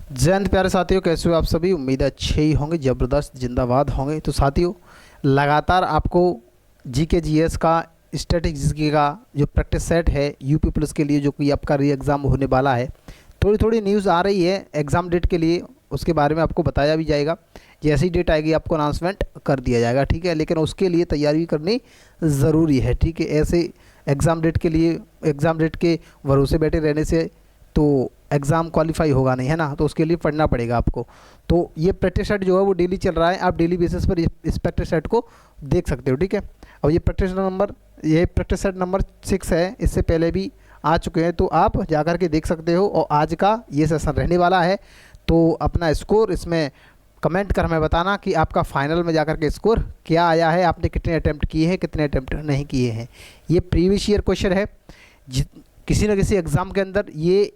जय हिंद प्यारे साथियों, कैसे हो आप सभी। उम्मीद है अच्छे ही होंगे, ज़बरदस्त जिंदाबाद होंगे। तो साथियों, लगातार आपको जीके जीएस का स्टैटिक जीके का जो प्रैक्टिस सेट है यूपी पुलिस के लिए, जो कि आपका री एग्ज़ाम होने वाला है, थोड़ी थोड़ी न्यूज़ आ रही है एग्ज़ाम डेट के लिए। उसके बारे में आपको बताया भी जाएगा। जैसी डेट आएगी आपको अनाउंसमेंट कर दिया जाएगा, ठीक है। लेकिन उसके लिए तैयारी भी करनी ज़रूरी है, ठीक है। ऐसे एग्ज़ाम डेट के लिए, एग्ज़ाम डेट के भरोसे बैठे रहने से तो एग्ज़ाम क्वालिफाई होगा नहीं, है ना। तो उसके लिए पढ़ना पड़ेगा आपको। तो ये प्रैक्टिस सेट जो है वो डेली चल रहा है, आप डेली बेसिस पर इस प्रैक्टिस सेट को देख सकते हो, ठीक है। और ये प्रैक्टिस सेट नंबर 6 है। इससे पहले भी आ चुके हैं, तो आप जाकर के देख सकते हो। और आज का ये सेशन रहने वाला है, तो अपना स्कोर इसमें कमेंट कर हमें बताना कि आपका फाइनल में जाकर के स्कोर क्या आया है, आपने कितने अटैम्प्ट किए हैं, कितने अटैम्प्ट नहीं किए हैं। ये प्रीवियस ईयर क्वेश्चन है। किसी न किसी एग्ज़ाम के अंदर ये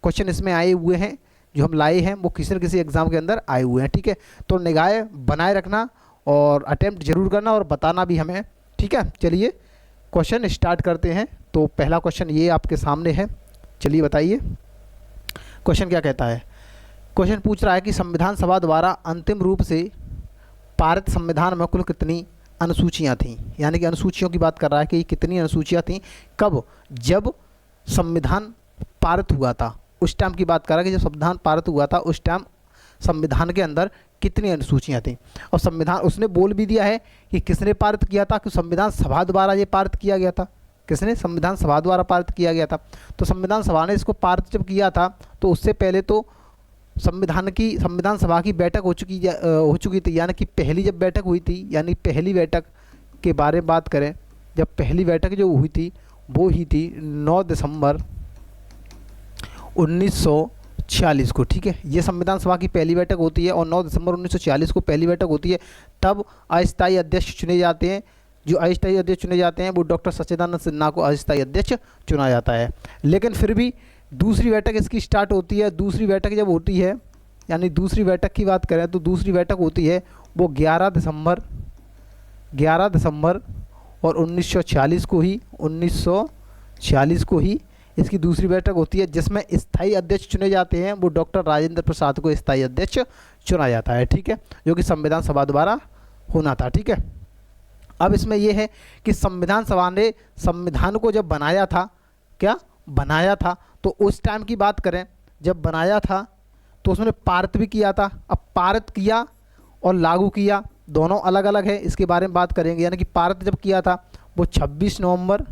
क्वेश्चन इसमें आए हुए हैं, जो हम लाए हैं वो किसी न किसी एग्ज़ाम के अंदर आए हुए हैं, ठीक है। तो निगाह बनाए रखना और अटेम्प्ट जरूर करना और बताना भी हमें, ठीक है। चलिए क्वेश्चन स्टार्ट करते हैं। तो पहला क्वेश्चन ये आपके सामने है, चलिए बताइए क्वेश्चन क्या कहता है। क्वेश्चन पूछ रहा है कि संविधान सभा द्वारा अंतिम रूप से पारित संविधान में कुल कितनी अनुसूचियाँ थीं। यानी कि अनुसूचियों की बात कर रहा है कि कितनी अनुसूचियाँ थीं, कब, जब संविधान पारित हुआ था, उस टाइम की बात कर रहा है कि जब संविधान पारित हुआ था उस टाइम संविधान के अंदर कितनी अनुसूचियाँ थीं। और संविधान उसने बोल भी दिया है कि किसने पारित किया था, कि संविधान सभा द्वारा ये पारित किया गया था। किसने? संविधान सभा द्वारा पारित किया गया था। तो संविधान सभा ने इसको पारित जब किया था तो उससे पहले तो संविधान सभा की बैठक हो चुकी थी। यानी कि पहली जब बैठक हुई थी, यानी पहली बैठक के बारे में बात करें, जब पहली बैठक जो हुई थी वो ही थी 9 दिसंबर 1946 को, ठीक है। ये संविधान सभा की पहली बैठक होती है और 9 दिसंबर 1946 को पहली बैठक होती है। तब अस्थायी अध्यक्ष चुने जाते हैं। जो अस्थायी अध्यक्ष चुने जाते हैं वो डॉक्टर सच्चिदानंद सिन्हा को अस्थायी अध्यक्ष चुना जाता है। लेकिन फिर भी दूसरी बैठक इसकी स्टार्ट होती है। दूसरी बैठक जब होती है, यानी दूसरी बैठक की बात करें तो दूसरी बैठक होती है वो 11 दिसंबर और 1946 को ही इसकी दूसरी बैठक होती है, जिसमें स्थायी अध्यक्ष चुने जाते हैं। वो डॉक्टर राजेंद्र प्रसाद को स्थायी अध्यक्ष चुना जाता है, ठीक है, जो कि संविधान सभा द्वारा होना था, ठीक है। अब इसमें यह है कि संविधान सभा ने संविधान को जब बनाया था, क्या बनाया था, तो उस टाइम की बात करें, जब बनाया था तो उसने पारित भी किया था। अब पारित किया और लागू किया दोनों अलग अलग है, इसके बारे में बात करेंगे। यानी कि पारित जब किया था वो 26 नवंबर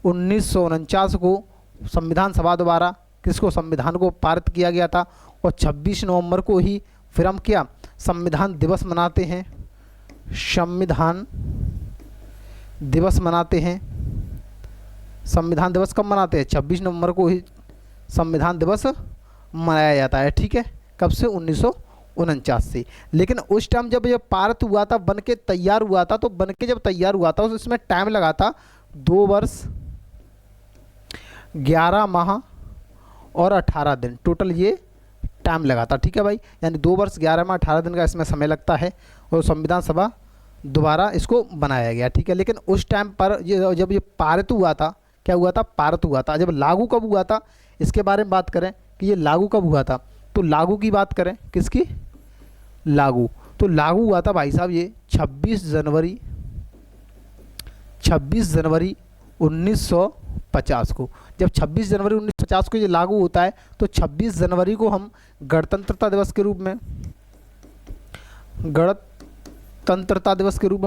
1949 को संविधान सभा द्वारा संविधान को पारित किया गया था। और 26 नवंबर को ही फिर हम क्या संविधान दिवस मनाते हैं। संविधान दिवस कब मनाते हैं? 26 नवंबर को ही संविधान दिवस मनाया जाता है, ठीक है। कब से? 1949 से। लेकिन उस टाइम जब ये पारित हुआ था, बन के तैयार हुआ था, तो बन के जब तैयार हुआ था उसमें टाइम लगा था 2 वर्ष 11 माह और 18 दिन, टोटल ये टाइम लगा था, ठीक है भाई। यानी 2 वर्ष 11 माह 18 दिन का इसमें समय लगता है और संविधान सभा दोबारा इसको बनाया गया, ठीक है। लेकिन उस टाइम पर जब ये पारित हुआ था, क्या हुआ था? पारित हुआ था। जब लागू कब हुआ था इसके बारे में बात करें कि ये लागू कब हुआ था, तो लागू की बात करें, किसकी? लागू। तो लागू हुआ था भाई साहब ये 26 जनवरी 1950 को। जब 26 जनवरी 1950 को ये लागू होता है तो 26 जनवरी को हम गणतंत्रता दिवस के रूप में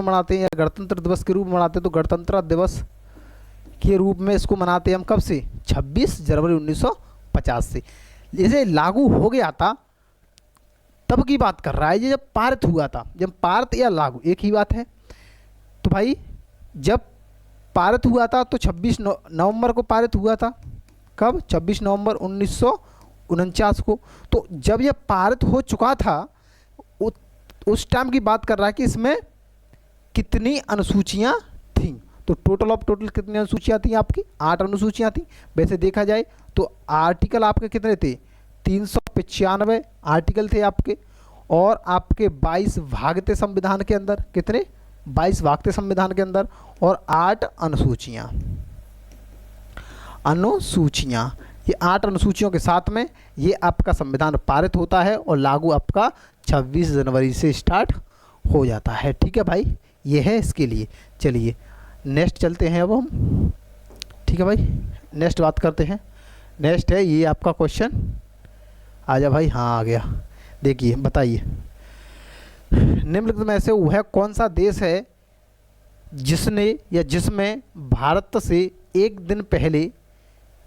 मनाते हैं, या गणतंत्र दिवस के रूप में मनाते हैं। तो गणतंत्र दिवस के रूप में इसको मनाते हैं हम कब से? 26 जनवरी 1950 से। जैसे लागू हो गया था तब की बात कर रहा है, ये जब पारित हुआ था। जब पारित या लागू एक ही बात है। तो भाई जब पारित हुआ था तो 26 नवंबर को पारित हुआ था। कब? 26 नवंबर 1949 को। तो जब यह पारित हो चुका था उस टाइम की बात कर रहा है कि इसमें कितनी अनुसूचियां थीं। तो टोटल कितनी अनुसूचियां थी आपकी? 8 अनुसूचियां थी। वैसे देखा जाए तो आर्टिकल आपके कितने थे? 395 आर्टिकल थे आपके, और आपके 22 भाग थे संविधान के अंदर। कितने? 22 भाग थे संविधान के अंदर, और 8 अनुसूचियां। ये 8 अनुसूचियों के साथ में ये आपका संविधान पारित होता है और लागू आपका 26 जनवरी से स्टार्ट हो जाता है। ठीक है भाई, ये है इसके लिए। चलिए नेक्स्ट चलते हैं अब हम। ठीक है भाई, नेक्स्ट बात करते हैं। नेक्स्ट है ये आपका क्वेश्चन, आजा भाई, हाँ आ गया। देखिए बताइए, निम्नलिखित में से वह कौन सा देश है जिसने या जिसमें भारत से एक दिन पहले,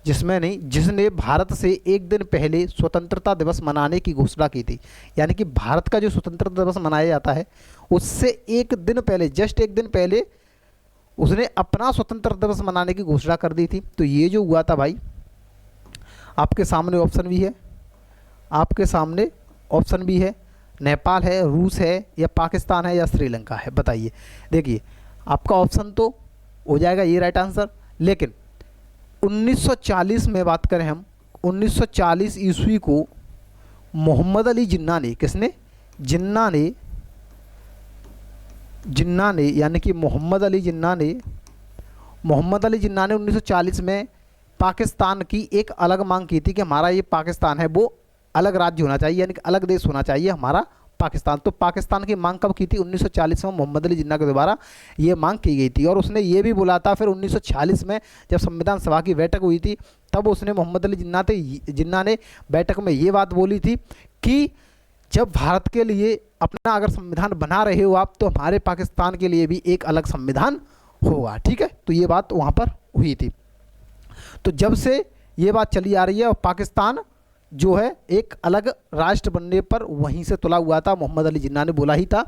जिसने भारत से एक दिन पहले स्वतंत्रता दिवस मनाने की घोषणा की थी। यानी कि भारत का जो स्वतंत्रता दिवस मनाया जाता है उससे एक दिन पहले, जस्ट एक दिन पहले उसने अपना स्वतंत्रता दिवस मनाने की घोषणा कर दी थी। तो ये जो हुआ था भाई, आपके सामने ऑप्शन भी है, आपके सामने ऑप्शन भी है, नेपाल है, रूस है, या पाकिस्तान है, या श्रीलंका है। बताइए। देखिए आपका ऑप्शन तो हो जाएगा ये राइट आंसर, लेकिन 1940 में बात करें हम, 1940 ईस्वी को मोहम्मद अली जिन्ना ने, किसने? जिन्ना ने यानी कि मोहम्मद अली जिन्ना ने 1940 में पाकिस्तान की एक अलग मांग की थी कि हमारा ये पाकिस्तान है वो अलग राज्य होना चाहिए, यानी कि अलग देश होना चाहिए हमारा पाकिस्तान। तो पाकिस्तान की मांग कब की थी? 1940 में मोहम्मद अली जिन्ना के द्वारा ये मांग की गई थी। और उसने ये भी बोला था फिर 1946 में जब संविधान सभा की बैठक हुई थी, तब उसने मोहम्मद अली जिन्ना ने बैठक में ये बात बोली थी कि जब भारत के लिए अपना अगर संविधान बना रहे हो आप, तो हमारे पाकिस्तान के लिए भी एक अलग संविधान होगा। ठीक है, तो ये बात वहाँ पर हुई थी। तो जब से ये बात चली आ रही है और पाकिस्तान जो है एक अलग राष्ट्र बनने पर वहीं से तुला हुआ था, मोहम्मद अली जिन्ना ने बोला ही था।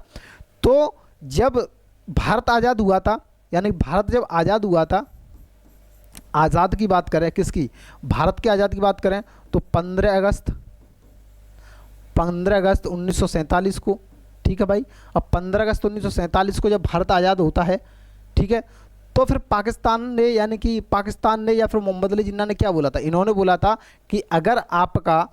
तो जब भारत आज़ाद हुआ था, यानी भारत जब आज़ाद हुआ था, आज़ाद की बात करें किसकी? भारत के आज़ाद की बात करें तो 15 अगस्त 1947 को। ठीक है भाई, अब 15 अगस्त 1947 को जब भारत आज़ाद होता है, ठीक है, तो फिर पाकिस्तान ने, यानी कि पाकिस्तान ने या फिर मोहम्मद अली जिन्ना ने क्या बोला था? इन्होंने बोला था कि अगर आपका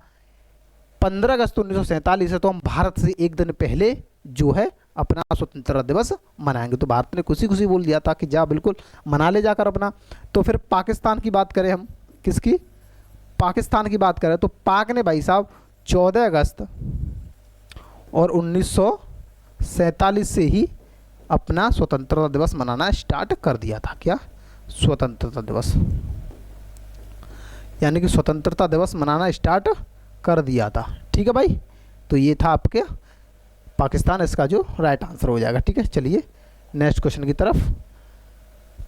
15 अगस्त 1947 है तो हम भारत से एक दिन पहले जो है अपना स्वतंत्रता दिवस मनाएंगे। तो भारत ने खुशी खुशी बोल दिया था कि जा बिल्कुल मना ले जाकर अपना। तो फिर पाकिस्तान की बात करें हम, किसकी? पाकिस्तान की बात करें तो पाक ने भाई साहब 14 अगस्त और 1947 से ही अपना स्वतंत्रता दिवस मनाना स्टार्ट कर दिया था। क्या? स्वतंत्रता दिवस, यानी कि स्वतंत्रता दिवस मनाना स्टार्ट कर दिया था। ठीक है भाई, तो ये था आपके पाकिस्तान, इसका जो राइट आंसर हो जाएगा। ठीक है, चलिए नेक्स्ट क्वेश्चन की तरफ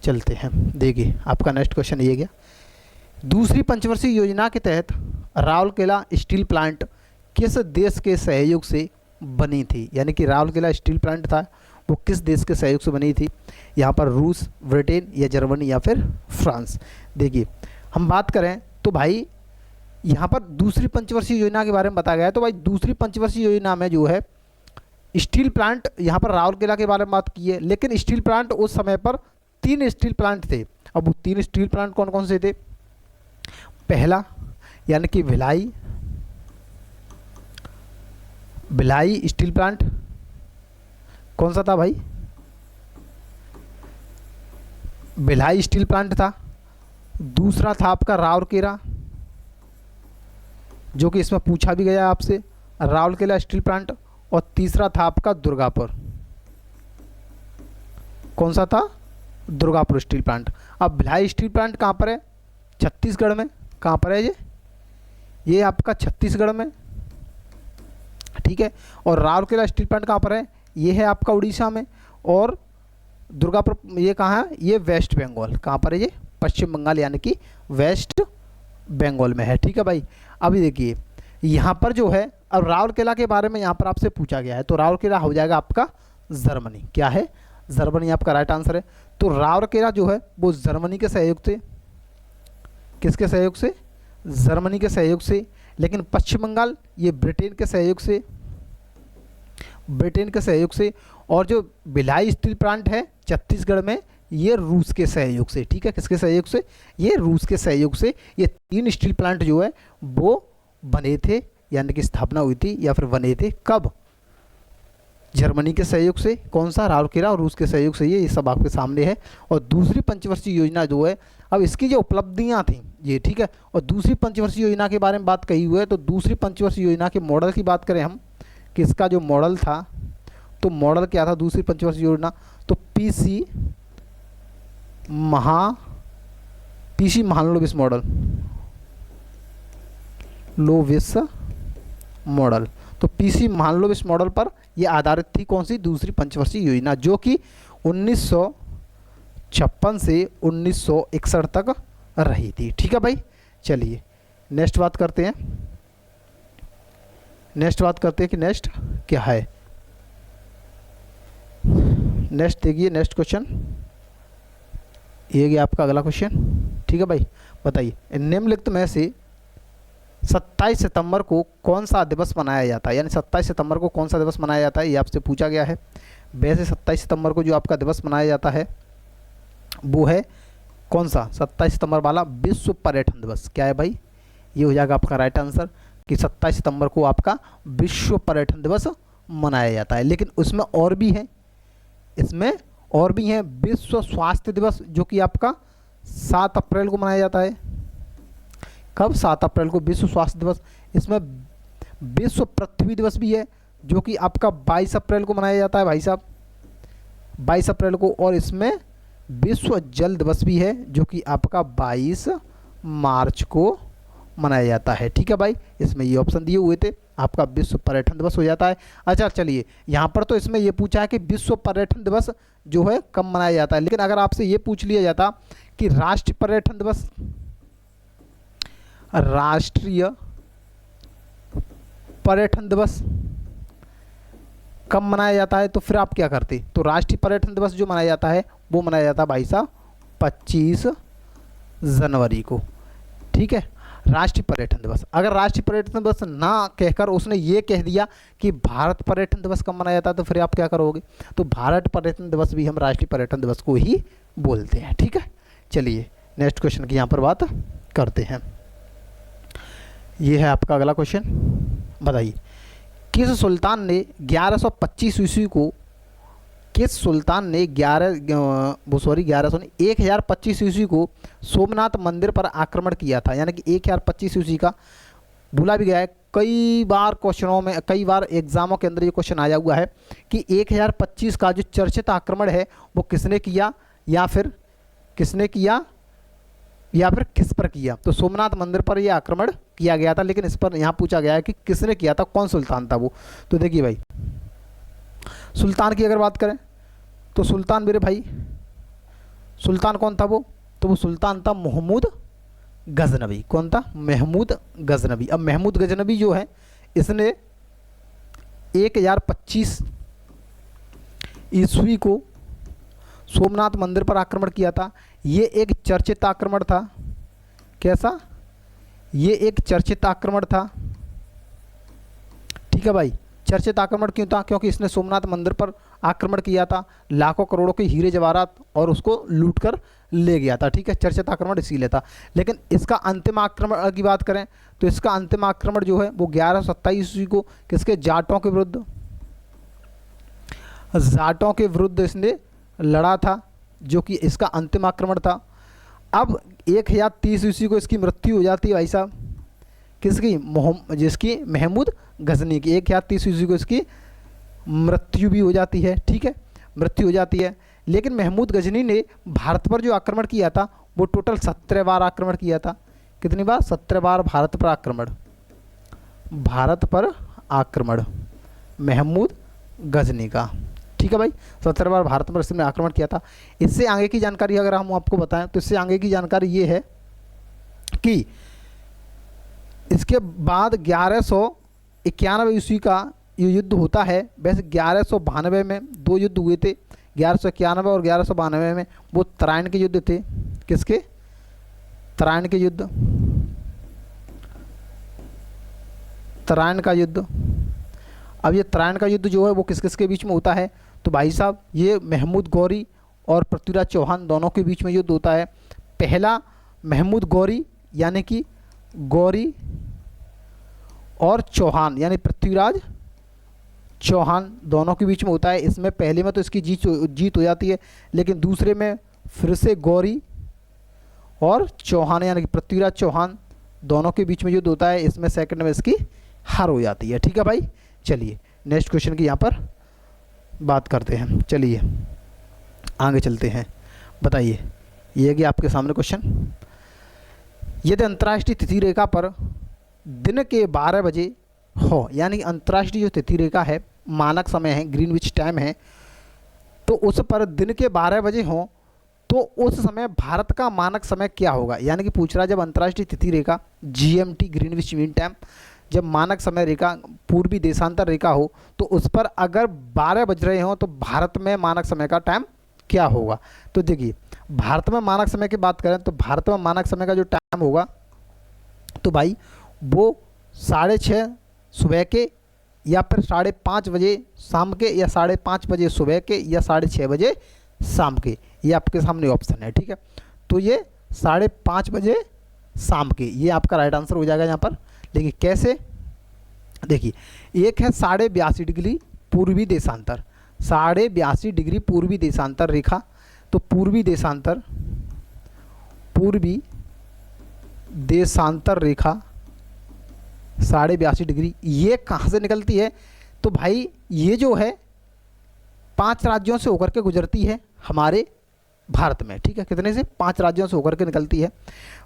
चलते हैं। देखिए आपका नेक्स्ट क्वेश्चन ये गया, दूसरी पंचवर्षीय योजना के तहत राउरकेला स्टील प्लांट किस देश के सहयोग से बनी थी? यानी कि राउरकेला स्टील प्लांट था वो किस देश के सहयोग से बनी थी? यहाँ पर रूस, ब्रिटेन, या जर्मनी, या फिर फ्रांस। देखिए हम बात करें तो भाई यहाँ पर दूसरी पंचवर्षीय योजना के बारे में बताया गया है। तो भाई दूसरी पंचवर्षीय योजना में जो है स्टील प्लांट, यहाँ पर राउरकेला के बारे में बात की है, लेकिन स्टील प्लांट उस समय पर 3 स्टील प्लांट थे। अब वो 3 स्टील प्लांट कौन कौन से थे? पहला यानी कि भिलाई स्टील प्लांट, कौन सा था भाई? भिलाई स्टील प्लांट था। दूसरा था आपका राउरकेला, जो कि इसमें पूछा भी गया आपसे, राउरकेला स्टील प्लांट। और तीसरा था आपका दुर्गापुर, कौन सा था? Durgapur steel plant. अब भिलाई स्टील प्लांट कहाँ पर है? छत्तीसगढ़ में। कहाँ पर है ये आपका छत्तीसगढ़ में। ठीक है, और राउरकेला स्टील प्लांट कहाँ पर है? ये है आपका उड़ीसा में। और दुर्गापुर ये कहाँ है? ये वेस्ट बंगाल। कहाँ पर है ये? पश्चिम बंगाल, यानी कि वेस्ट बंगाल में है। ठीक है भाई, अभी देखिए यहाँ पर जो है, अब राउरकेला के बारे में यहाँ पर आपसे पूछा गया है, तो राउरकेला हो जाएगा आपका जर्मनी। क्या है? जर्मनी आपका राइट आंसर है। तो राउरकेला जो है वो जर्मनी के सहयोग से, किसके सहयोग से? जर्मनी के सहयोग से। लेकिन पश्चिम बंगाल ये ब्रिटेन के सहयोग से, और जो भिलाई स्टील प्लांट है छत्तीसगढ़ में, ये रूस के सहयोग से। ठीक है, किसके सहयोग से? ये रूस के सहयोग से ये 3 स्टील प्लांट जो है वो बने थे, यानी कि स्थापना हुई थी या फिर बने थे। कब? जर्मनी के सहयोग से। कौन सा? राउरकेला। और रूस के सहयोग से ये सब आपके सामने है। और दूसरी पंचवर्षीय योजना जो है अब इसकी जो उपलब्धियां थी ये, ठीक है। और दूसरी पंचवर्षीय योजना के बारे में बात कही हुई है, तो दूसरी पंचवर्षीय योजना के मॉडल की बात करें हम कि इसका जो मॉडल था, तो मॉडल क्या था दूसरी पंचवर्षीय योजना, तो पीसी महालनोबिस मॉडल, लोविस मॉडल। तो पीसी महालनोबिस मॉडल पर यह आधारित थी कौन सी, दूसरी पंचवर्षीय योजना, जो कि 1956 से 1961 तक रही थी, ठीक है भाई। चलिए नेक्स्ट बात करते हैं, कि नेक्स्ट क्या है। नेक्स्ट देखिए, नेक्स्ट क्वेश्चन ये आपका अगला क्वेश्चन, ठीक है भाई। बताइए निम्नलिखित में से 27 सितंबर को कौन सा दिवस मनाया जाता है, यानी 27 सितंबर को कौन सा दिवस मनाया जाता है, ये आपसे पूछा गया है। वैसे 27 सितंबर को जो आपका दिवस मनाया जाता है वो है कौन सा, 27 सितंबर वाला विश्व पर्यटन दिवस। क्या है भाई, ये हो जाएगा आपका राइट आंसर कि 27 सितंबर को आपका विश्व पर्यटन दिवस मनाया जाता है। लेकिन उसमें और भी है, इसमें और भी है विश्व स्वास्थ्य दिवस, जो कि आपका 7 अप्रैल को मनाया जाता है। कब, 7 अप्रैल को विश्व स्वास्थ्य दिवस। इसमें विश्व पृथ्वी दिवस भी है, जो कि आपका 22 अप्रैल को मनाया जाता है भाई साहब, 22 अप्रैल को। और इसमें विश्व जल दिवस भी है, जो कि आपका 22 मार्च को मनाया जाता है, ठीक है भाई। इसमें ये ऑप्शन दिए हुए थे, आपका विश्व पर्यटन दिवस हो जाता है। अच्छा चलिए, यहाँ पर तो इसमें ये पूछा है कि विश्व पर्यटन दिवस जो है कब मनाया जाता है, लेकिन अगर आपसे ये पूछ लिया जाता कि राष्ट्रीय पर्यटन दिवस, राष्ट्रीय पर्यटन दिवस कब मनाया जाता है, तो फिर आप क्या करते। तो राष्ट्रीय पर्यटन दिवस जो मनाया जाता है वो मनाया जाता है भाई साहब 25 जनवरी को, ठीक है, राष्ट्रीय पर्यटन दिवस। अगर राष्ट्रीय पर्यटन दिवस ना कहकर उसने ये कह दिया कि भारत पर्यटन दिवस कब मनाया जाता है, तो फिर आप क्या करोगे। तो भारत पर्यटन दिवस भी हम राष्ट्रीय पर्यटन दिवस को ही बोलते हैं, ठीक है। चलिए नेक्स्ट क्वेश्चन की यहाँ पर बात करते हैं। ये है आपका अगला क्वेश्चन। बताइए किस सुल्तान ने 1125 ईस्वी को, किस सुल्तान ने 1025 ईस्वी को सोमनाथ मंदिर पर आक्रमण किया था। यानी कि 1025 ईस्वी का भूला भी गया है, कई बार क्वेश्चनों में, कई बार एग्जामों के अंदर ये क्वेश्चन आया हुआ है कि 1025 का जो चर्चित आक्रमण है वो किसने किया, या फिर किसने किया, या फिर किस पर किया। तो सोमनाथ मंदिर पर यह आक्रमण किया गया था, लेकिन इस पर यहाँ पूछा गया है कि किसने किया था, कौन सुल्तान था वो। तो देखिए भाई, सुल्तान की अगर बात करें तो सुल्तान मेरे भाई, सुल्तान कौन था वो, तो वो सुल्तान था महमूद गजनवी। कौन था, महमूद गजनवी। अब महमूद गजनवी जो है इसने 1025 ईस्वी को सोमनाथ मंदिर पर आक्रमण किया था। ये एक चर्चित आक्रमण था। कैसा, ये एक चर्चित आक्रमण था, ठीक है भाई। चर्चित आक्रमण क्यों था, क्योंकि इसने सोमनाथ मंदिर पर आक्रमण किया था, लाखों करोड़ों के हीरे जवाहरात और उसको लूट कर ले गया था, ठीक है। चर्चित आक्रमण इसीलिए था। लेकिन इसका अंतिम आक्रमण की बात करें तो इसका अंतिम आक्रमण जो है वो 1127 ईस्वी को किसके, जाटों के विरुद्ध, जाटों के विरुद्ध इसने लड़ा था, जो कि इसका अंतिम आक्रमण था। अब 1030 ईस्वी को इसकी मृत्यु हो जाती है भाई साहब, किसकी, जिसकी, महमूद गजनी की। 1030 ईस्वी को इसकी मृत्यु भी हो जाती है, ठीक है, मृत्यु हो जाती है। लेकिन महमूद गजनी ने भारत पर जो आक्रमण किया था वो टोटल 17 बार आक्रमण किया था। कितनी बार, 17 बार भारत पर आक्रमण, भारत पर आक्रमण महमूद गजनी का, ठीक है भाई। 17 बार भारत पर इसने आक्रमण किया था। इससे आगे की जानकारी अगर हम आपको बताएं तो इससे आगे की जानकारी ये है कि इसके बाद 1191 ईस्वी का ये युद्ध होता है। वैसे 1192 में 2 युद्ध हुए थे, 1191 और 1192 में। वो तराइन के युद्ध थे। किसके, तराइन के युद्ध, तराइन का युद्ध। अब ये तराइन का युद्ध जो है वो किस किस के बीच में होता है, तो भाई साहब ये महमूद गौरी और पृथ्वीराज चौहान दोनों के बीच में युद्ध होता है। पहला महमूद गौरी यानी कि गौरी और चौहान यानी पृथ्वीराज चौहान दोनों के बीच में होता है। इसमें पहले में तो इसकी जीत हो जाती है, लेकिन दूसरे में फिर से गौरी और चौहान यानी कि पृथ्वीराज चौहान, दोनों के बीच में युद्ध होता है, इसमें सेकंड में इसकी हार हो जाती है। ठीक है भाई, चलिए नेक्स्ट क्वेश्चन की यहाँ पर बात करते हैं। चलिए आगे चलते हैं। बताइए, ये है कि आपके सामने क्वेश्चन, यदि अंतर्राष्ट्रीय तिथि रेखा पर दिन के 12 बजे हो, यानी अंतर्राष्ट्रीय जो तिथि रेखा है, मानक समय है, ग्रीनविच टाइम है, तो उस पर दिन के 12 बजे हो तो उस समय भारत का मानक समय क्या होगा। यानी कि पूछ रहा है, जब अंतर्राष्ट्रीय तिथि रेखा GMT ग्रीनविच मीन टाइम, जब मानक समय रेखा पूर्वी देशांतर रेखा हो तो उस पर अगर 12 बज रहे हों तो भारत में मानक समय का टाइम क्या होगा। तो देखिए, भारत में मानक समय की बात करें तो भारत में मानक समय का जो टाइम होगा तो भाई वो 6:30 सुबह के, या फिर 5:30 बजे शाम के, या 5:30 बजे सुबह के, या 6:30 बजे शाम के। ये आपके सामने ऑप्शन है। ठीक है, तो ये 5:30 बजे शाम के, ये आपका राइट आंसर हो जाएगा यहाँ पर। लेकिन कैसे, देखिए, एक है 82.5 डिग्री पूर्वी देशांतर, 82.5 डिग्री पूर्वी देशांतर रेखा, तो पूर्वी देशांतर रेखा 82.5 डिग्री, ये कहाँ से निकलती है। तो भाई ये जो है 5 राज्यों से होकर के गुजरती है हमारे भारत में। ठीक है, कितने से, 5 राज्यों से होकर के निकलती है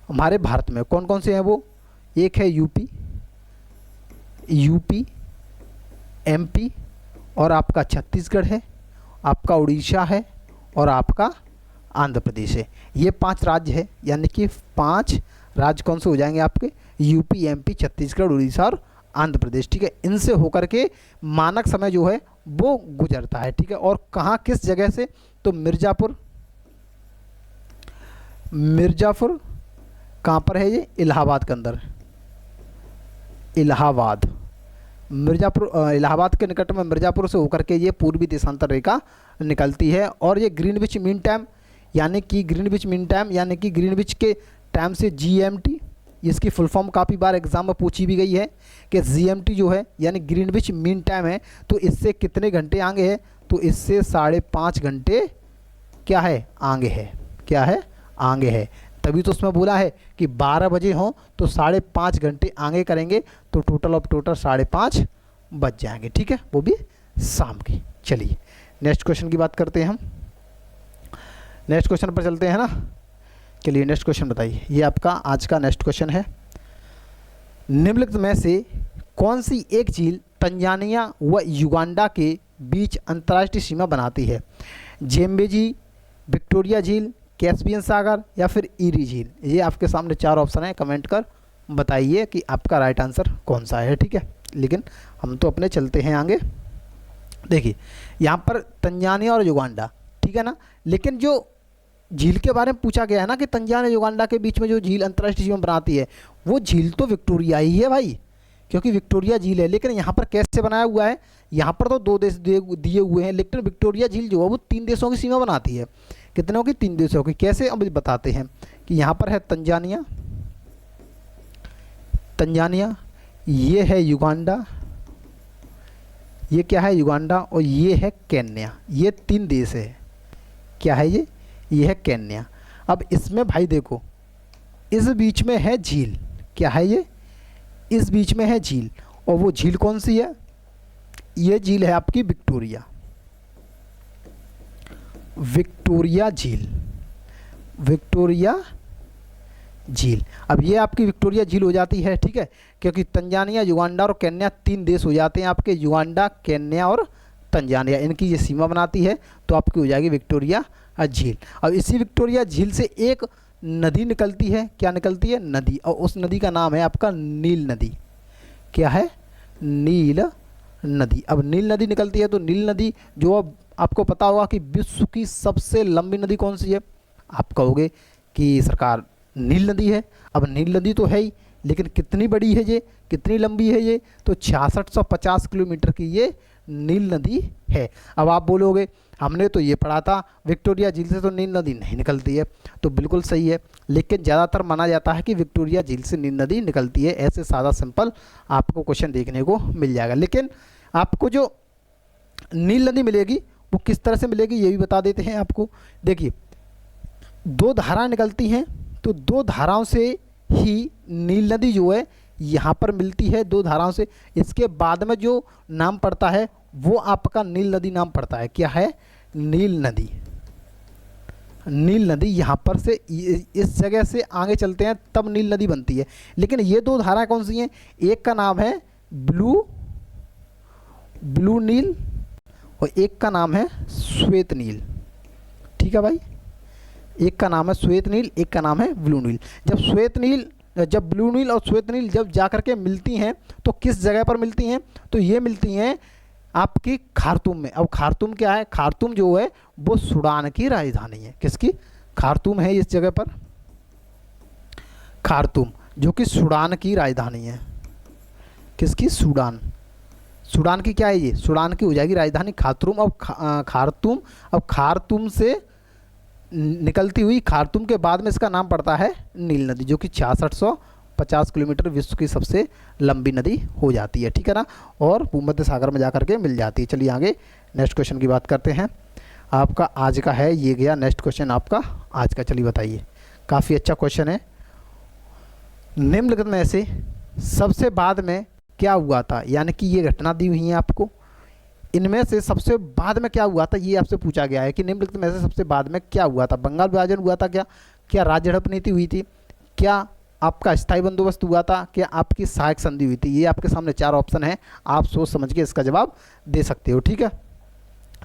हमारे भारत में। कौन कौन से हैं वो, एक है यूपी, MP, और आपका छत्तीसगढ़ है, आपका उड़ीसा है, और आपका आंध्र प्रदेश है। ये 5 राज्य है, यानी कि 5 राज्य कौन से हो जाएंगे आपके, यूपी, MP, छत्तीसगढ़, उड़ीसा और आंध्र प्रदेश। ठीक है, इनसे होकर के मानक समय जो है वो गुजरता है। ठीक है, और कहाँ, किस जगह से, तो मिर्ज़ापुर कहाँ पर है ये, इलाहाबाद के अंदर, इलाहाबाद के निकट में मिर्ज़ापुर से होकर के ये पूर्वी देशांतर रेखा निकलती है। और ये ग्रीनविच मीन टाइम यानी कि ग्रीनविच के टाइम से GMT, इसकी फुल फॉर्म काफ़ी बार एग्जाम में पूछी भी गई है कि GMT जो है यानी ग्रीनविच मीन टाइम है, तो इससे कितने घंटे आगे है, तो इससे 5.5 घंटे क्या है, आगे है। तभी तो उसमें बोला है कि 12 बजे हों तो 5.5 घंटे आगे करेंगे, तो टोटल 5.5 बज जाएंगे। ठीक है, वो भी शाम की। चलिए नेक्स्ट क्वेश्चन की बात करते हैं हम, नेक्स्ट क्वेश्चन पर चलते हैं ना। चलिए नेक्स्ट क्वेश्चन बताइए, ये आपका आज का नेक्स्ट क्वेश्चन है, निम्नलिखित में से कौन सी एक झील तंजानिया व युगांडा के बीच अंतर्राष्ट्रीय सीमा बनाती है। जेम्बेजी, विक्टोरिया झील, कैस्पियन सागर, या फिर ईरी झील। ये आपके सामने 4 ऑप्शन है, कमेंट कर बताइए कि आपका राइट आंसर कौन सा है। ठीक है, लेकिन हम तो अपने चलते हैं आगे। देखिए यहाँ पर तंजानिया और युगांडा, ठीक है ना, लेकिन जो झील के बारे में पूछा गया है ना कि तंजानिया युगांडा के बीच में जो झील अंतर्राष्ट्रीय सीमा बनाती है, वो झील तो विक्टोरिया ही है भाई, क्योंकि विक्टोरिया झील है। लेकिन यहाँ पर कैसे बनाया हुआ है, यहाँ पर तो 2 देश दिए हुए हैं, लेकिन विक्टोरिया झील जो है वो 3 देशों की सीमा बनाती है। कितनों की, 3 देशों की। कैसे, अब बताते हैं कि यहाँ पर है तंजानिया, ये है युगांडा, ये क्या है, युगांडा, और ये है केन्या। ये 3 देश है। क्या है ये है केन्या। अब इसमें भाई देखो, इस बीच में है झील, क्या है ये, इस बीच में है झील, और वो झील कौन सी है, ये झील है आपकी विक्टोरिया झील। अब ये आपकी विक्टोरिया झील हो जाती है। ठीक है, क्योंकि तंजानिया, युगांडा और केन्या 3 देश हो जाते हैं आपके, युगांडा, केन्या और तंजानिया, इनकी ये सीमा बनाती है, तो आपकी हो जाएगी विक्टोरिया झील। अब इसी विक्टोरिया झील से एक नदी निकलती है, क्या निकलती है, नदी, और उस नदी का नाम है आपका नील नदी। क्या है, नील नदी। अब नील नदी निकलती है, तो नील नदी जो अब आपको पता होगा कि विश्व की सबसे लंबी नदी कौन सी है, आप कहोगे कि सरकार नील नदी है। अब नील नदी तो है ही, लेकिन कितनी बड़ी है ये, कितनी लंबी है ये, तो 6650 किलोमीटर की ये नील नदी है। अब आप बोलोगे हमने तो ये पढ़ा था विक्टोरिया झील से तो नील नदी नहीं निकलती है, तो बिल्कुल सही है, लेकिन ज़्यादातर माना जाता है कि विक्टोरिया झील से नील नदी निकलती है। ऐसे सादा सिंपल आपको क्वेश्चन देखने को मिल जाएगा। लेकिन आपको जो नील नदी मिलेगी वो किस तरह से मिलेगी ये भी बता देते हैं आपको। देखिए 2 धाराएं निकलती हैं तो दो धाराओं से ही नील नदी जो है यहाँ पर मिलती है, दो धाराओं से। इसके बाद में जो नाम पड़ता है वो आपका नील नदी नाम पड़ता है। क्या है? नील नदी। नील नदी यहाँ पर से इस जगह से आगे चलते हैं तब नील नदी बनती है। लेकिन ये दो धाराएं कौन सी हैं? एक का नाम है ब्लू नील और एक का नाम है श्वेत नील। ठीक है भाई, एक का नाम है श्वेत नील, एक का नाम है ब्लू नील। जब ब्लू नील और श्वेत नील जब जा कर के मिलती हैं तो किस जगह पर मिलती हैं? तो ये मिलती हैं आपकी खार्तूम में। अब खार्तूम क्या है? खार्तूम जो है वो सूडान की राजधानी है। किसकी? खार्तूम है इस जगह पर, खार्तूम, जो कि सूडान की राजधानी है। किसकी? सूडान। सूडान की क्या है ये? सूडान की हो जाएगी राजधानी खार्तूम। अब खार्तूम, अब खार्तूम से निकलती हुई खार्तूम के बाद में इसका नाम पड़ता है नील नदी, जो कि 6650 किलोमीटर विश्व की सबसे लंबी नदी हो जाती है। ठीक है ना, और भूमध्य सागर में जाकर के मिल जाती है। चलिए आगे नेक्स्ट क्वेश्चन की बात करते हैं। आपका आज का है ये गया नेक्स्ट क्वेश्चन आपका आज का। चलिए बताइए, काफ़ी अच्छा क्वेश्चन है। निम्नलिखित में से सबसे बाद में क्या हुआ था? यानी कि ये घटना दी हुई है आपको, इनमें से सबसे बाद में क्या हुआ था ये आपसे पूछा गया है कि निम्नलिखित में से सबसे बाद में क्या हुआ था? बंगाल विभाजन हुआ था क्या राज्य हड़प नीति हुई थी? क्या आपका स्थायी बंदोबस्त हुआ था? क्या आपकी सहायक संधि हुई थी? ये आपके सामने चार ऑप्शन है, आप सोच समझ के इसका जवाब दे सकते हो। ठीक है,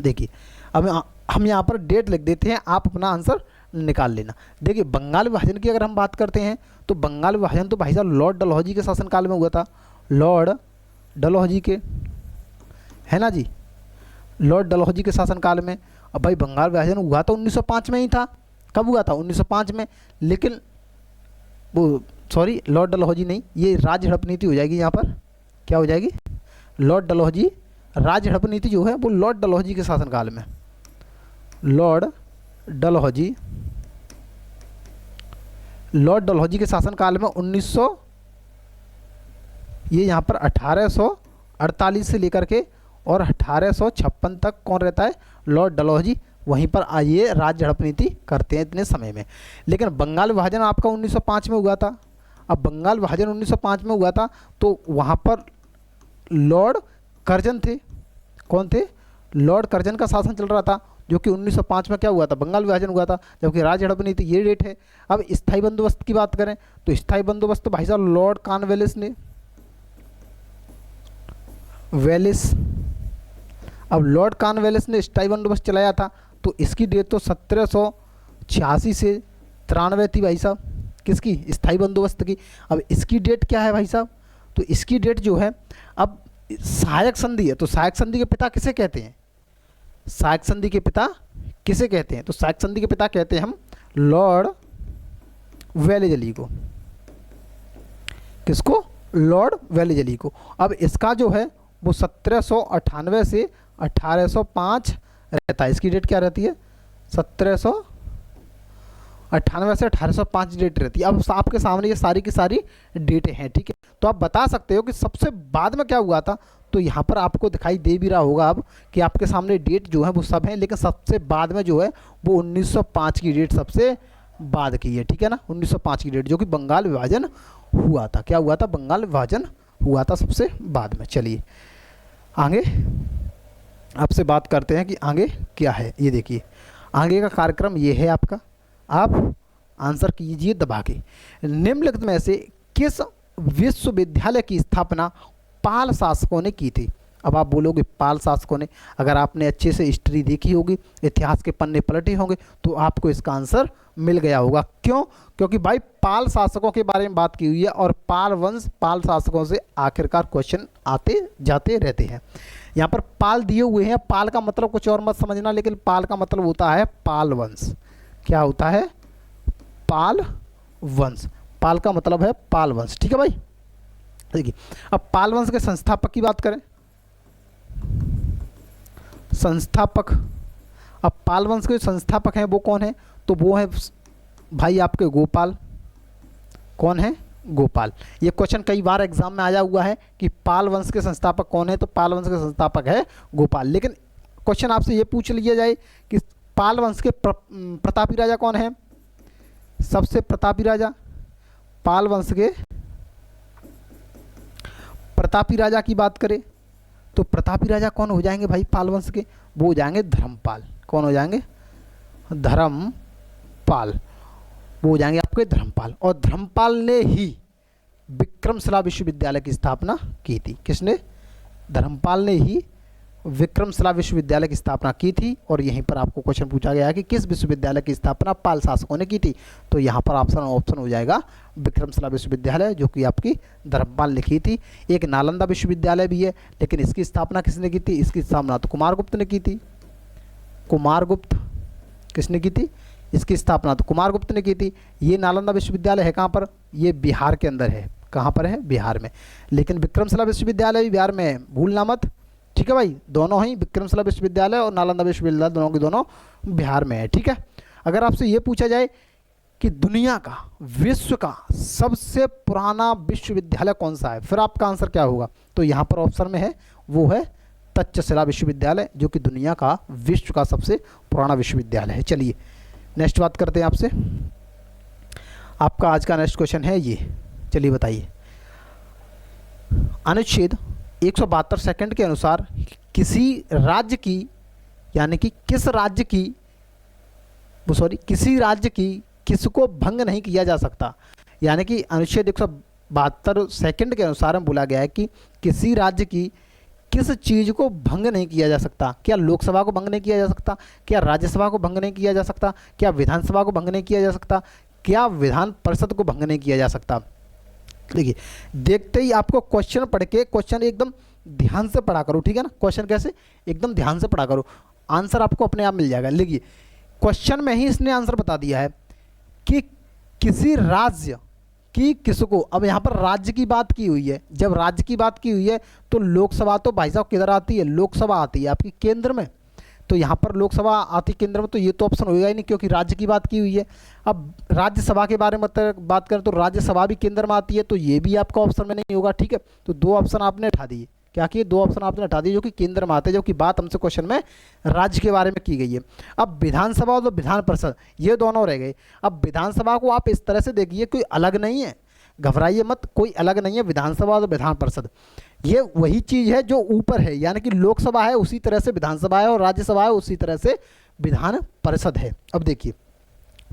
देखिए अब हम यहाँ पर डेट लिख देते हैं, आप अपना आंसर निकाल लेना। देखिए बंगाल विभाजन की अगर हम बात करते हैं तो बंगाल विभाजन तो भाई साहब लॉर्ड डलहौजी के शासनकाल में हुआ था। लॉर्ड डलहौजी के, है ना जी, लॉर्ड डलहौजी के शासनकाल में। अब भाई बंगाल विभाजन हुआ तो 1905 में ही था। कब हुआ था? 1905 में। लेकिन वो सॉरी, लॉर्ड डलहौजी नहीं, ये राज्य हड़प नीति हो जाएगी। यहाँ पर क्या हो जाएगी? लॉर्ड डलहौजी, राज्य हड़प नीति जो है वो लॉर्ड डलहौजी के शासनकाल में, लॉर्ड डलहौजी के शासनकाल में 1900, ये यहाँ पर 1848 से लेकर के और 1856 तक कौन रहता है? लॉर्ड डलहौजी। वहीं पर आइए राज्य हड़प नीति करते हैं इतने समय में। लेकिन बंगाल विभाजन आपका 1905 में हुआ था। अब बंगाल विभाजन 1905 में हुआ था तो वहाँ पर लॉर्ड कर्जन थे। कौन थे? लॉर्ड कर्जन का शासन चल रहा था, जो कि 1905 में क्या हुआ था? बंगाल विभाजन हुआ था। जबकि राज्य हड़प नीति ये डेट है। अब स्थायी बंदोबस्त की बात करें तो स्थायी बंदोबस्त तो भाई साहब लॉर्ड कॉर्नवालिस ने, अब लॉर्ड कॉर्नवालिस ने स्थायी बंदोबस्त चलाया था। तो इसकी डेट तो 1786 से 93 थी भाई साहब, किसकी? स्थायी बंदोबस्त की। अब इसकी डेट क्या है भाई साहब? तो इसकी डेट जो है, अब सहायक संधि है, तो सहायक संधि के पिता किसे कहते हैं? सहायक संधि के पिता किसे कहते हैं? तो सहायक संधि के पिता कहते हैं हम लॉर्ड वेलेजली को। किसको? लॉर्ड वेलेजली को। अब इसका जो है वो 1798 से 1805 रहता है। इसकी डेट क्या रहती है? 1798 से 1805 डेट रहती है। अब आपके सामने ये सारी की सारी डेटें हैं। ठीक है, तो आप बता सकते हो कि सबसे बाद में क्या हुआ था। तो यहाँ पर आपको दिखाई दे भी रहा होगा अब कि आपके सामने डेट जो है वो सब हैं, लेकिन सबसे बाद में जो है वो 1905 की डेट सबसे बाद की है। ठीक है ना, 1905 की डेट, जो कि बंगाल विभाजन हुआ था। क्या हुआ था? बंगाल विभाजन हुआ था सबसे बाद में। चलिए आगे आपसे बात करते हैं कि आगे क्या है। ये देखिए आगे का कार्यक्रम ये है आपका, आप आंसर कीजिए दबा के। निम्नलिखित में से किस विश्वविद्यालय की स्थापना पाल शासकों ने की थी? अब आप बोलोगे पाल शासकों ने, अगर आपने अच्छे से हिस्ट्री देखी होगी, इतिहास के पन्ने पलटे होंगे, तो आपको इसका आंसर मिल गया होगा। क्यों? क्योंकि भाई पाल शासकों के बारे में बात की हुई है और पाल वंश, पाल शासकों से आखिरकार क्वेश्चन आते जाते रहते हैं। यहाँ पर पाल दिए हुए हैं, पाल का मतलब कुछ और मत समझना, लेकिन पाल का मतलब होता है पाल वंश। क्या होता है? पाल वंश। पाल का मतलब है पाल वंश। ठीक है भाई, देखिए अब पाल वंश के संस्थापक की बात करें, संस्थापक, अब पाल वंश के संस्थापक हैं वो कौन है? तो वो है भाई आपके गोपाल। कौन है? गोपाल। ये क्वेश्चन कई बार एग्जाम में आया हुआ है कि पाल वंश के संस्थापक कौन है, तो पाल वंश के संस्थापक है गोपाल। लेकिन क्वेश्चन आपसे ये पूछ लिया जाए कि पाल वंश के प्रतापी राजा कौन है? सबसे प्रतापी राजा, पाल वंश के प्रतापी राजा की बात करें तो प्रतापी राजा कौन हो जाएंगे भाई पाल वंश के? वो हो जाएंगे धर्मपाल। कौन हो जाएंगे? धर्मपाल। वो हो जाएंगे आपके धर्मपाल। और धर्मपाल ने ही विक्रमशिला विश्वविद्यालय की स्थापना की थी। किसने? धर्मपाल ने ही विक्रमशिला विश्वविद्यालय की स्थापना की थी। और यहीं पर आपको क्वेश्चन पूछा गया है कि किस विश्वविद्यालय की स्थापना पाल शासकों ने की थी? तो यहाँ पर ऑप्शन हो जाएगा विक्रमशिला विश्वविद्यालय, जो कि आपकी धर्मपाल ने की थी। एक नालंदा विश्वविद्यालय भी है, लेकिन इसकी स्थापना किसने की थी? इसकी स्थापना तो कुमारगुप्त ने की थी। कुमारगुप्त किसने की थी? इसकी स्थापना तो कुमारगुप्त ने की थी। ये नालंदा विश्वविद्यालय है कहाँ पर? ये बिहार के अंदर है। कहाँ पर है? बिहार में। लेकिन विक्रमशिला विश्वविद्यालय भी बिहार में है, भूलना मत। ठीक है भाई, दोनों ही विक्रमशिला विश्वविद्यालय और नालंदा विश्वविद्यालय दोनों के दोनों बिहार में है। ठीक है। अगर आपसे ये पूछा जाए कि दुनिया का, विश्व का सबसे पुराना विश्वविद्यालय कौन सा है, फिर आपका आंसर क्या होगा? तो यहाँ पर ऑप्शन में है, वो है तक्षशिला विश्वविद्यालय, जो कि दुनिया का, विश्व का सबसे पुराना विश्वविद्यालय है। चलिए नेक्स्ट बात करते हैं आपसे। आपका आज का नेक्स्ट क्वेश्चन है ये, चलिए बताइए। अनुच्छेद 172 सेकंड के अनुसार किसी राज्य की, यानी कि किस राज्य की, किसी राज्य की किसको भंग नहीं किया जा सकता। यानी कि अनुच्छेद 172 सेकंड के अनुसार हम बोला गया है कि किसी राज्य की किस चीज़ को भंग नहीं किया जा सकता। क्या लोकसभा को भंग नहीं किया जा सकता? क्या राज्यसभा को भंग नहीं किया जा सकता? क्या विधानसभा को भंग नहीं किया जा सकता? क्या विधान परिषद को भंग नहीं किया जा सकता? देखिए, देखते ही आपको क्वेश्चन पढ़ के, क्वेश्चन एकदम ध्यान से पढ़ा करो, ठीक है ना। क्वेश्चन कैसे? एकदम ध्यान से पढ़ा करो, आंसर आपको अपने आप मिल जाएगा। देखिए क्वेश्चन में ही इसने आंसर बता दिया है कि किसी राज्य की किसको। अब यहाँ पर राज्य की बात की हुई है। जब राज्य की बात की हुई है तो लोकसभा तो भाई साहब किधर आती है? लोकसभा आती है आपकी केंद्र में। तो यहाँ पर लोकसभा आती केंद्र में, तो ये तो ऑप्शन होगा ही नहीं, क्योंकि राज्य की बात की हुई है। अब राज्यसभा के बारे में बात करें तो राज्यसभा भी केंद्र में आती है, तो ये भी आपका ऑप्शन में नहीं होगा। ठीक है, तो दो ऑप्शन आपने हटा दिए। क्या किए? दो ऑप्शन आपने हटा दिए जो कि केंद्र में आते हैं, जबकि बात हमसे क्वेश्चन में राज्य के बारे में की गई है। अब विधानसभा और विधान परिषद, ये दोनों रह गए। अब विधानसभा को आप इस तरह से देखिए, कोई अलग नहीं है, घबराइए मत, कोई अलग नहीं है। विधानसभा और विधान परिषद ये वही चीज़ है जो ऊपर है, यानी कि लोकसभा है उसी तरह से विधानसभा है, और राज्यसभा है उसी तरह से विधान परिषद है। अब देखिए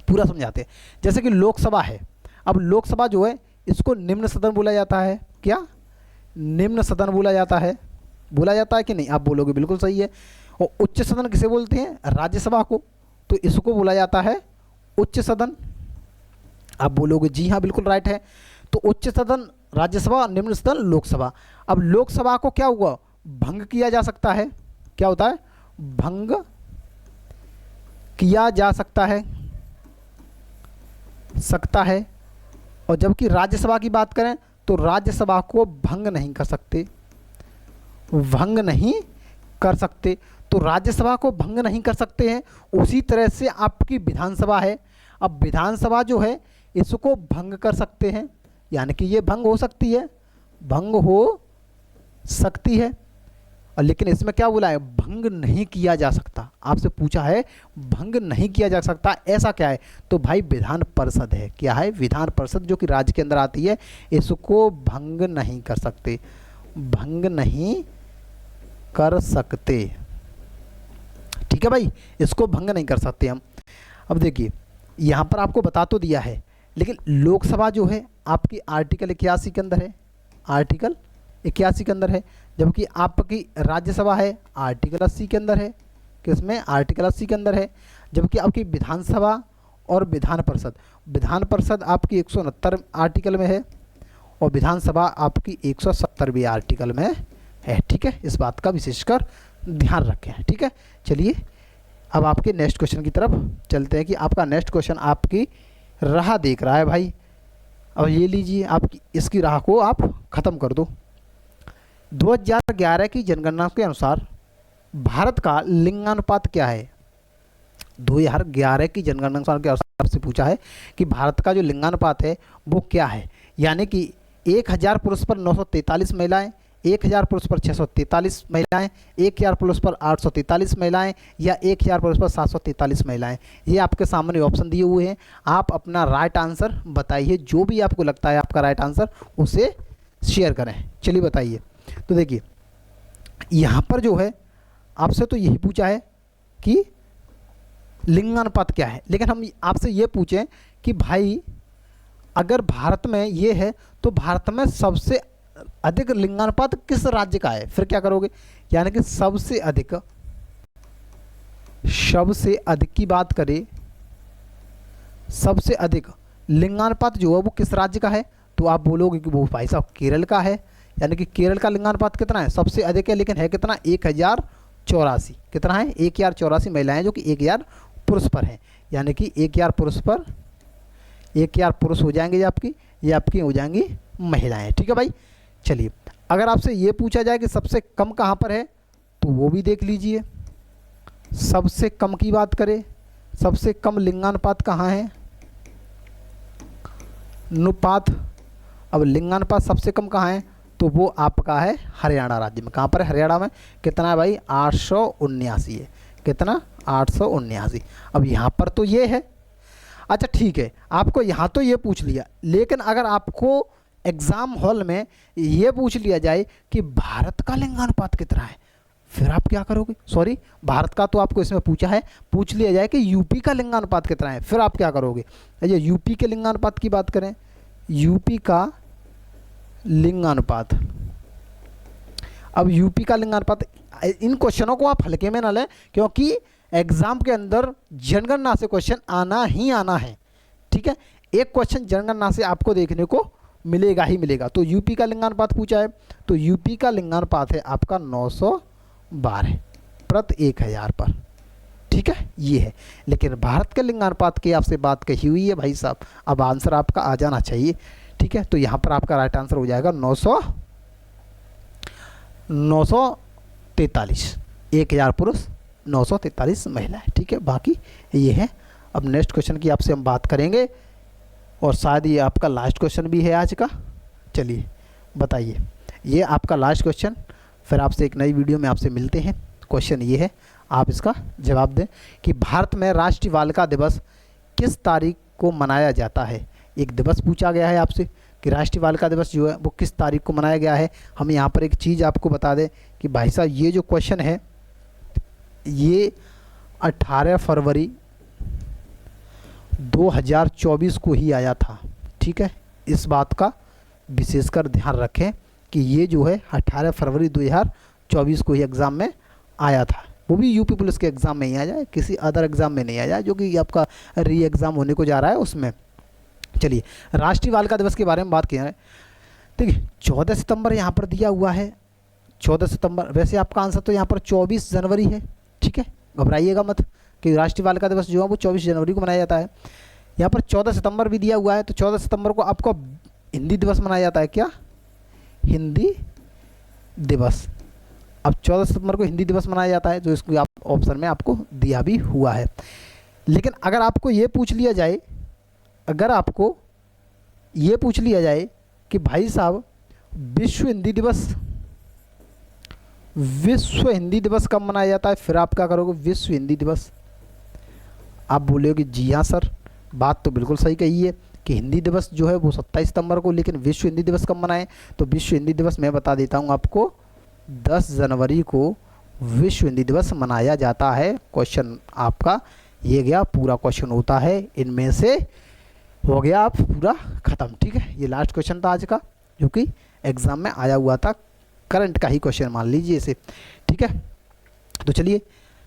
पूरा समझाते हैं। जैसे कि लोकसभा है, अब लोकसभा जो है इसको निम्न सदन बोला जाता है। क्या? निम्न सदन बोला जाता है। बोला जाता है कि नहीं? आप बोलोगे बिल्कुल सही है। और उच्च सदन किसे बोलते हैं? राज्यसभा को, तो इसको बोला जाता है उच्च सदन। आप बोलोगे जी हाँ बिल्कुल राइट है। तो उच्च सदन राज्यसभा, निम्न सदन लोकसभा। अब लोकसभा को क्या हुआ? भंग किया जा सकता है। क्या होता है? भंग किया जा सकता है। और जबकि राज्यसभा की बात करें तो राज्यसभा को भंग नहीं कर सकते, तो राज्यसभा को भंग नहीं कर सकते हैं। उसी तरह से आपकी विधानसभा है। अब विधानसभा जो है इसको भंग कर सकते हैं, यानी कि ये भंग हो सकती है, और लेकिन इसमें क्या बोला है? भंग नहीं किया जा सकता। आपसे पूछा है भंग नहीं किया जा सकता, ऐसा क्या है? तो भाई विधान परिषद है। क्या है? विधान परिषद, जो कि राज्य के अंदर आती है, इसको भंग नहीं कर सकते। ठीक है भाई, इसको भंग नहीं कर सकते हम। अब देखिए यहाँ पर आपको बता तो दिया है, लेकिन लोकसभा जो है आपकी आर्टिकल 81 के अंदर है। आर्टिकल 81 के अंदर है, जबकि आपकी राज्यसभा है आर्टिकल 80 के अंदर है। किसमें? आर्टिकल 80 के अंदर है। जबकि आपकी विधानसभा और विधान परिषद आपकी 169 आर्टिकल में है, और विधानसभा आपकी 170 आर्टिकल में है। ठीक है, इस बात का विशेषकर ध्यान रखें। ठीक है, चलिए अब आपके नेक्स्ट क्वेश्चन की तरफ चलते हैं कि आपका नेक्स्ट क्वेश्चन आपकी राह देख रहा है भाई। अब ये लीजिए, आपकी इसकी राह को आप ख़त्म कर दो। 2011 की जनगणना के अनुसार भारत का लिंगानुपात क्या है? 2011 की जनगणना के अनुसार आपसे पूछा है कि भारत का जो लिंगानुपात है वो क्या है। यानी कि 1000 पुरुष पर 943 महिलाएं, 1000 पुरुष पर 643 महिलाएं, 1000 पुरुष पर 843 महिलाएं या 1000 पुरुष पर 743 महिलाएं। ये आपके सामने ऑप्शन दिए हुए हैं। आप अपना राइट आंसर बताइए, जो भी आपको लगता है आपका राइट आंसर उसे शेयर करें। चलिए बताइए। तो देखिए यहाँ पर जो है आपसे तो यही पूछा है कि लिंगानुपात क्या है, लेकिन हम आपसे ये पूछें कि भाई अगर भारत में ये है तो भारत में सबसे अधिक लिंगानुपात किस राज्य का है, फिर क्या करोगे? यानी कि सबसे अधिक की बात करें, सबसे अधिक लिंगानुपात जो है वो किस राज्य का है, तो आप बोलोगे कि वो भाई साहब केरल का है। यानी कि केरल का लिंगानुपात कितना है? सबसे अधिक है, लेकिन है कितना? 1084। कितना है? 1084 महिलाएं जो कि 1000 पुरुष पर हैं। यानी कि 1000 पुरुष पर 1000 पुरुष हो जाएंगे ये आपकी हो जाएंगी महिलाएं। ठीक है भाई। चलिए अगर आपसे ये पूछा जाए कि सबसे कम कहाँ पर है, तो वो भी देख लीजिए। सबसे कम की बात करें, सबसे कम लिंगानुपात कहाँ है? अनुपात, अब लिंगानुपात सबसे कम कहाँ है, तो वो आपका है हरियाणा राज्य में। कहाँ पर है? हरियाणा में। कितना है भाई? 879 है। कितना? 879। अब यहाँ पर तो ये है। अच्छा ठीक है, आपको यहाँ तो ये पूछ लिया, लेकिन अगर आपको एग्ज़ाम हॉल में ये पूछ लिया जाए कि भारत का लिंगानुपात कितना है, फिर आप क्या करोगे? सॉरी, भारत का तो आपको इसमें पूछा है, पूछ लिया जाए कि यूपी का लिंगानुपात कितना है, फिर आप क्या करोगे? ये यूपी के लिंगानुपात की बात करें, यूपी का लिंगानुपात। अब यूपी का लिंगानुपात, इन क्वेश्चनों को आप हल्के में ना लें, क्योंकि एग्जाम के अंदर जनगणना से क्वेश्चन आना ही आना है। ठीक है, एक क्वेश्चन जनगणना से आपको देखने को मिलेगा ही मिलेगा। तो यूपी का लिंगानुपात पूछा है, तो यूपी का लिंगानुपात है आपका 912 प्रति 1000 पर। ठीक है, ये है। लेकिन भारत के लिंगानुपात की आपसे बात कही हुई है भाई साहब, अब आंसर आपका आ जाना चाहिए। ठीक है, तो यहाँ पर आपका राइट आंसर हो जाएगा 943। 1000 पुरुष, 943 महिलाएं। ठीक है, बाकी ये है। अब नेक्स्ट क्वेश्चन की आपसे हम बात करेंगे, और शायद ये आपका लास्ट क्वेश्चन भी है आज का। चलिए बताइए, ये आपका लास्ट क्वेश्चन, फिर आपसे एक नई वीडियो में आपसे मिलते हैं। क्वेश्चन ये है, आप इसका जवाब दें कि भारत में राष्ट्रीय बालिका दिवस किस तारीख को मनाया जाता है। एक दिवस पूछा गया है आपसे कि राष्ट्रीय बालिका दिवस जो है वो किस तारीख को मनाया गया है। हम यहाँ पर एक चीज़ आपको बता दें कि भाई साहब ये जो क्वेश्चन है ये 18 फरवरी 2024 को ही आया था। ठीक है, इस बात का विशेषकर ध्यान रखें कि ये जो है 18 फरवरी 2024 को ही एग्ज़ाम में आया था। वो भी यूपी पुलिस के एग्ज़ाम में ही आ जाए, किसी अदर एग्ज़ाम में नहीं आ जाए, जो कि आपका री एग्ज़ाम होने को जा रहा है उसमें। चलिए राष्ट्रीय बालिका दिवस के बारे में बात किया है। देखिए 14 सितंबर यहाँ पर दिया हुआ है, 14 सितंबर। वैसे आपका आंसर तो यहाँ पर 24 जनवरी है। ठीक है, घबराइएगा मत कि राष्ट्रीय बालिका दिवस जो है वो 24 जनवरी को मनाया जाता है। यहाँ पर 14 सितंबर भी दिया हुआ है, तो 14 सितंबर को आपको हिंदी दिवस मनाया जाता है। क्या? हिंदी दिवस। अब 14 सितंबर को हिंदी दिवस मनाया जाता है, जो इसको आप ऑप्शन में आपको दिया भी हुआ है। लेकिन अगर आपको ये पूछ लिया जाए, अगर आपको ये पूछ लिया जाए कि भाई साहब विश्व हिंदी दिवस कब मनाया जाता है, फिर आप क्या करोगे? विश्व हिंदी दिवस। आप बोलोगे जी हाँ सर, बात तो बिल्कुल सही कही है कि हिंदी दिवस जो है वो 27 सितंबर को, लेकिन विश्व हिंदी दिवस कब मनाएं? तो विश्व हिंदी दिवस मैं बता देता हूँ आपको, 10 जनवरी को विश्व हिंदी दिवस मनाया जाता है। क्वेश्चन आपका ये गया, पूरा क्वेश्चन होता है इनमें से हो गया आप पूरा ख़त्म। ठीक है, ये लास्ट क्वेश्चन था आज का, जो कि एग्ज़ाम में आया हुआ था, करंट का ही क्वेश्चन मान लीजिए इसे। ठीक है, तो चलिए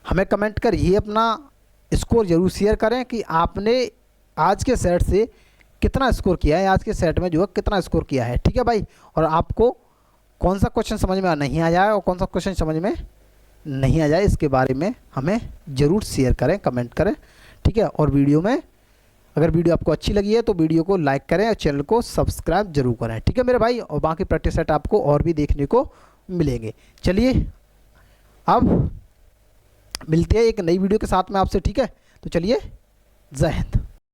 हमें कमेंट कर ये अपना स्कोर ज़रूर शेयर करें कि आपने आज के सेट से कितना स्कोर किया है, आज के सेट में जो है कितना स्कोर किया है। ठीक है भाई, और आपको कौन सा क्वेश्चन समझ में नहीं आ जाए और कौन सा क्वेश्चन समझ में नहीं आ जाए, इसके बारे में हमें ज़रूर शेयर करें, कमेंट करें। ठीक है, और वीडियो में अगर वीडियो आपको अच्छी लगी है तो वीडियो को लाइक करें और चैनल को सब्सक्राइब जरूर करें। ठीक है मेरे भाई, और बाकी प्रैक्टिस सेट आपको और भी देखने को मिलेंगे। चलिए अब मिलते हैं एक नई वीडियो के साथ में आपसे। ठीक है, तो चलिए, जय हिंद।